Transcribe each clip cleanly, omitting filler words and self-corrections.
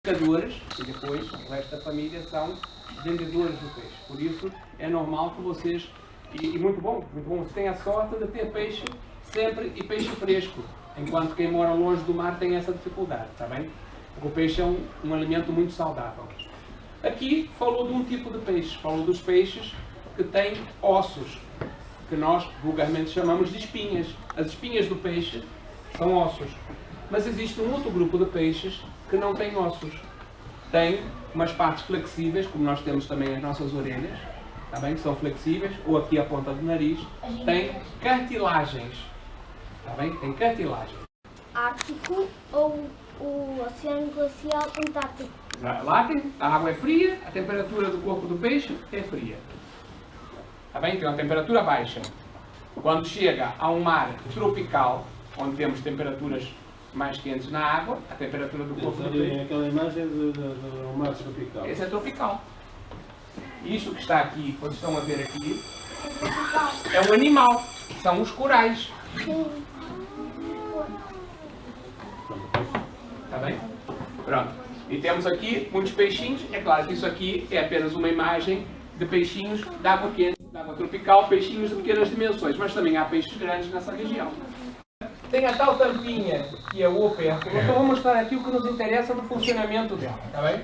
pescadores e depois o resto da família são vendedores do peixe. Por isso é normal que vocês, e muito bom, vocês têm a sorte de ter peixe sempre e peixe fresco, enquanto quem mora longe do mar tem essa dificuldade, está bem? Porque o peixe é um alimento muito saudável. Aqui falou de um tipo de peixe, falou dos peixes que têm ossos, que nós vulgarmente chamamos de espinhas. As espinhas do peixe são ossos. Mas existe um outro grupo de peixes que não tem ossos. Tem umas partes flexíveis, como nós temos também as nossas orelhas, tá bem? Que são flexíveis, ou aqui a ponta do nariz. Tem cartilagens, tá bem? Tem cartilagem. Ártico ou o Oceano Glacial Antártico? Lá a água é fria, a temperatura do corpo do peixe é fria. Tá bem? Tem uma temperatura baixa. Quando chega a um mar tropical, onde temos temperaturas mais quentes na água, a temperatura do corpo do peixe... Aquela imagem do mar tropical. Esse é tropical. Isto que está aqui, vocês estão a ver aqui, é um animal. São os corais. Está bem? Pronto. E temos aqui muitos peixinhos. É claro que isso aqui é apenas uma imagem de peixinhos de água quente, de água tropical, peixinhos de pequenas dimensões, mas também há peixes grandes nessa região. Tem a tal tampinha que é o opérculo. Então vou mostrar aqui o que nos interessa no funcionamento dela, está bem?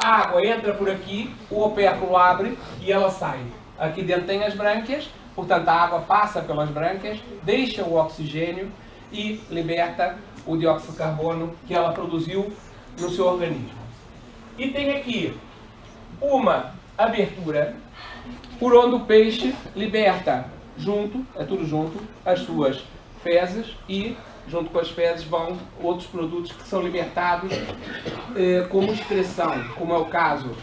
A água entra por aqui, o opérculo abre e ela sai. Aqui dentro tem as brânquias, portanto a água passa pelas brânquias, deixa o oxigênio e liberta o dióxido de carbono que ela produziu no seu organismo. E tem aqui uma abertura por onde o peixe liberta junto, é tudo junto, as suas fezes e junto com as fezes vão outros produtos que são libertados como excreção, como é o caso,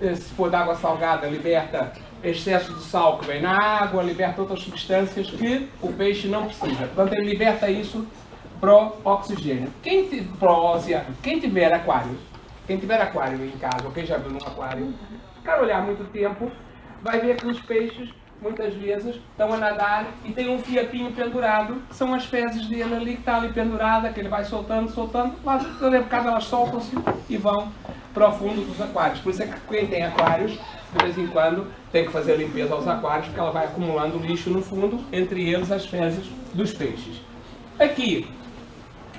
se for de água salgada, liberta excesso de sal que vem na água, liberta outras substâncias que o peixe não precisa. Portanto, ele liberta isso para o oxigênio. Quem tiver aquário em casa, ou quem já viu num aquário, ficar a olhar muito tempo, vai ver que os peixes muitas vezes estão a nadar e tem um fiapinho pendurado, que são as fezes dele ali, que está ali pendurada, que ele vai soltando, lá por causa elas soltam-se e vão para o fundo dos aquários. Por isso é que quem tem aquários, de vez em quando, tem que fazer limpeza aos aquários, porque ela vai acumulando lixo no fundo, entre eles as fezes dos peixes. Aqui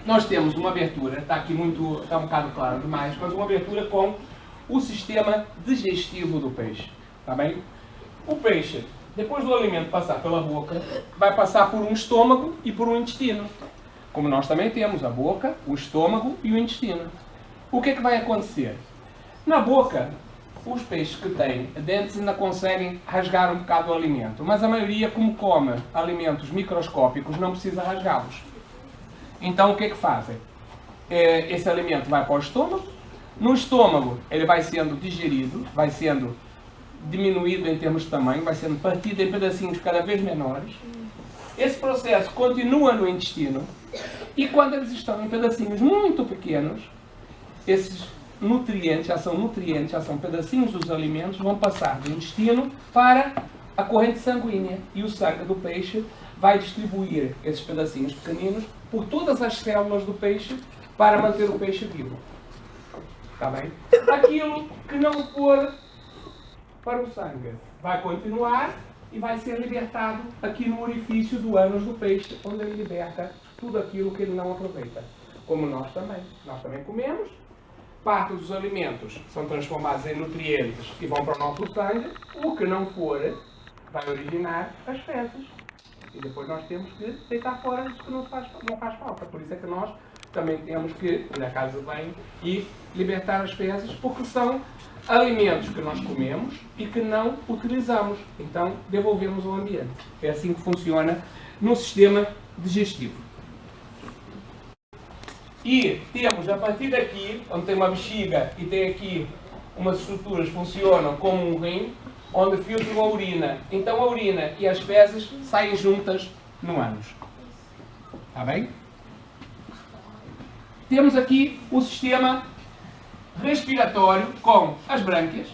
nós temos uma abertura, está um bocado claro demais, mas uma abertura com o sistema digestivo do peixe, está bem? O peixe, depois do alimento passar pela boca, vai passar por um estômago e por um intestino. Como nós também temos a boca, o estômago e o intestino. O que é que vai acontecer? Na boca, os peixes que têm dentes ainda conseguem rasgar um bocado o alimento, mas a maioria, como come alimentos microscópicos, não precisa rasgá-los. Então o que é que fazem? Esse alimento vai para o estômago. No estômago, ele vai sendo digerido, vai sendo diminuído em termos de tamanho, vai sendo partido em pedacinhos cada vez menores. Esse processo continua no intestino e quando eles estão em pedacinhos muito pequenos, esses nutrientes, já são pedacinhos dos alimentos, vão passar do intestino para a corrente sanguínea e o sangue do peixe vai distribuir esses pedacinhos pequeninos por todas as células do peixe para manter o peixe vivo. Está bem? Aquilo que não for para o sangue vai continuar e vai ser libertado aqui no orifício do ânus do peixe, onde ele liberta tudo aquilo que ele não aproveita. Como nós também. Nós também comemos, parte dos alimentos são transformados em nutrientes e vão para o nosso sangue, o que não for vai originar as fezes. E depois nós temos que deitar fora isso que não faz falta. Por isso é que nós também temos que ir à casa de banho e libertar as fezes, porque são alimentos que nós comemos e que não utilizamos. Então, devolvemos ao ambiente. É assim que funciona no sistema digestivo. E temos, a partir daqui, onde tem uma bexiga e tem aqui umas estruturas que funcionam como um rim, onde filtram a urina. Então a urina e as fezes saem juntas no ânus. Está bem? Temos aqui o sistema respiratório com as brânquias,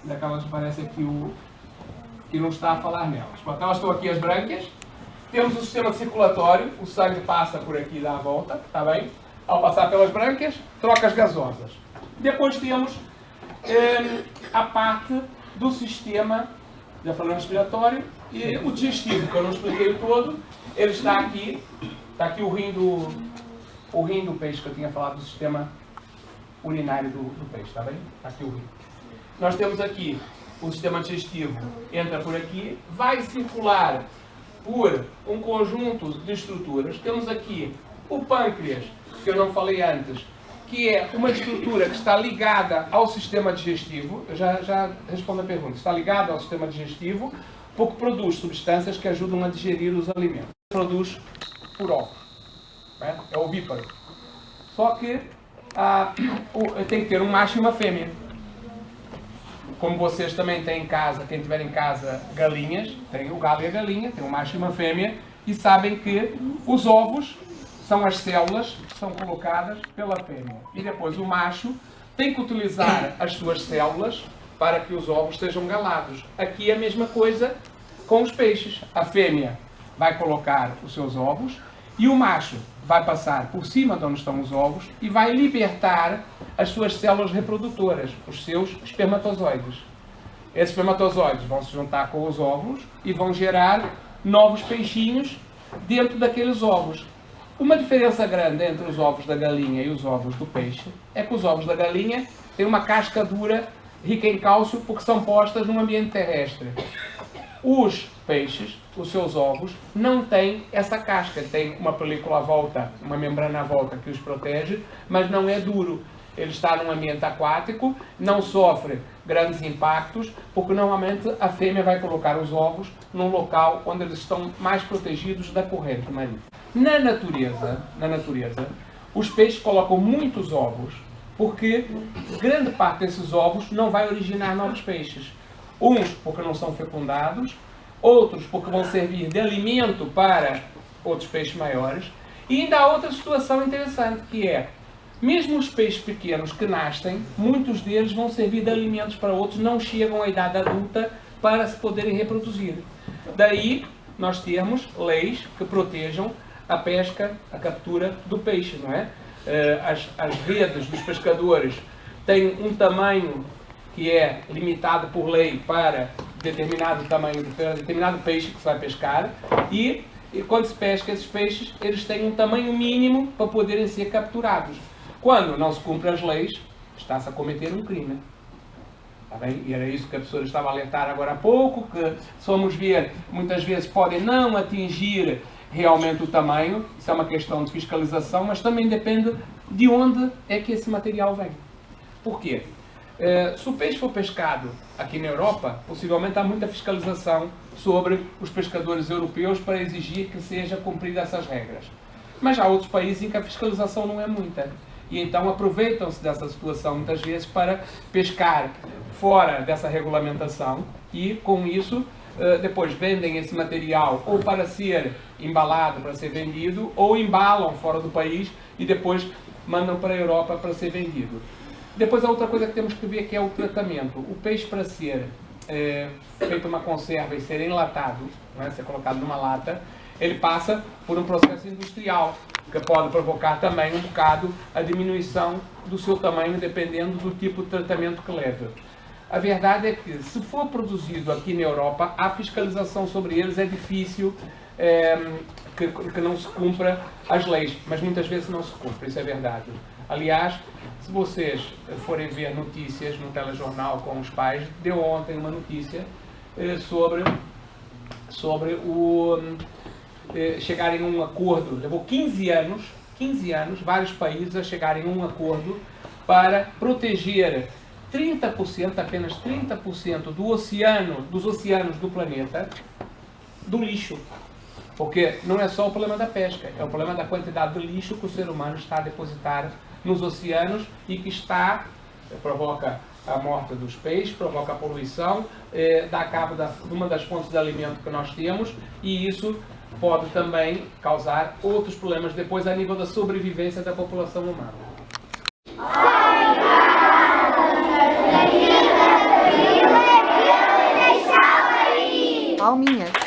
daquelas que parece aqui que não está a falar nelas. Então elas estão aqui as brânquias. Temos o sistema circulatório, o sangue passa por aqui e dá a volta, está bem? Ao passar pelas brânquias, troca as gasosas. Depois temos a parte do sistema, já falamos respiratório, e o digestivo, que eu não expliquei o todo. Ele está aqui o rim do peixe, que eu tinha falado do sistema urinário do peixe, está bem? Está aqui o rim. Nós temos aqui o sistema digestivo, entra por aqui, vai circular por um conjunto de estruturas. Temos aqui o pâncreas, que eu não falei antes, que é uma estrutura que está ligada ao sistema digestivo. Eu já respondo a pergunta. Está ligado ao sistema digestivo porque produz substâncias que ajudam a digerir os alimentos. Produz por óvulos. É ovíparo. Só que tem que ter um macho e uma fêmea. Como vocês também têm em casa, quem tiver em casa galinhas, tem o galo e a galinha, tem um macho e uma fêmea, e sabem que os ovos são as células que são colocadas pela fêmea. E depois o macho tem que utilizar as suas células para que os ovos sejam galados. Aqui é a mesma coisa com os peixes. A fêmea vai colocar os seus ovos e o macho vai passar por cima de onde estão os ovos e vai libertar as suas células reprodutoras, os seus espermatozoides. Esses espermatozoides vão se juntar com os ovos e vão gerar novos peixinhos dentro daqueles ovos. Uma diferença grande entre os ovos da galinha e os ovos do peixe é que os ovos da galinha têm uma casca dura, rica em cálcio, porque são postas num ambiente terrestre. Os peixes, os seus ovos, não têm essa casca. Tem uma película à volta, uma membrana à volta que os protege, mas não é duro. Ele está num ambiente aquático, não sofre grandes impactos, porque normalmente a fêmea vai colocar os ovos num local onde eles estão mais protegidos da corrente marinha. Na natureza, os peixes colocam muitos ovos, porque grande parte desses ovos não vai originar novos peixes. Uns porque não são fecundados, outros porque vão servir de alimento para outros peixes maiores. E ainda há outra situação interessante, que é, mesmo os peixes pequenos que nascem, muitos deles vão servir de alimentos para outros, não chegam à idade adulta para se poderem reproduzir. Daí nós temos leis que protejam a pesca, a captura do peixe, não é? As redes dos pescadores têm um tamanho que é limitado por lei para determinado tamanho, determinado peixe que se vai pescar, e quando se pesca esses peixes, eles têm um tamanho mínimo para poderem ser capturados. Quando não se cumpre as leis, está-se a cometer um crime. Está bem? E era isso que a professora estava a alertar agora há pouco, que se formos ver, muitas vezes podem não atingir realmente o tamanho, isso é uma questão de fiscalização, mas também depende de onde é que esse material vem. Por quê? Se o peixe for pescado aqui na Europa, possivelmente há muita fiscalização sobre os pescadores europeus para exigir que seja cumprida essas regras. Mas há outros países em que a fiscalização não é muita. E então aproveitam-se dessa situação muitas vezes para pescar fora dessa regulamentação e com isso depois vendem esse material ou para ser embalado, para ser vendido, ou embalam fora do país e depois mandam para a Europa para ser vendido. Depois a outra coisa que temos que ver que é o tratamento. O peixe, para ser feito uma conserva e ser enlatado, né, ser colocado numa lata, ele passa por um processo industrial, que pode provocar também um bocado a diminuição do seu tamanho, dependendo do tipo de tratamento que leva. A verdade é que, se for produzido aqui na Europa, a fiscalização sobre eles é difícil, que não se cumpra as leis, mas muitas vezes não se cumpre, isso é verdade. Aliás, se vocês forem ver notícias no telejornal com os pais, deu ontem uma notícia sobre chegarem a um acordo. Levou 15 anos, vários países a chegarem a um acordo para proteger 30%, apenas 30% dos oceanos do planeta do lixo. Porque não é só o problema da pesca, é o problema da quantidade de lixo que o ser humano está a depositar nos oceanos e que provoca a morte dos peixes, provoca a poluição, dá cabo de uma das fontes de alimento que nós temos, e isso pode também causar outros problemas depois a nível da sobrevivência da população humana. Palminhas.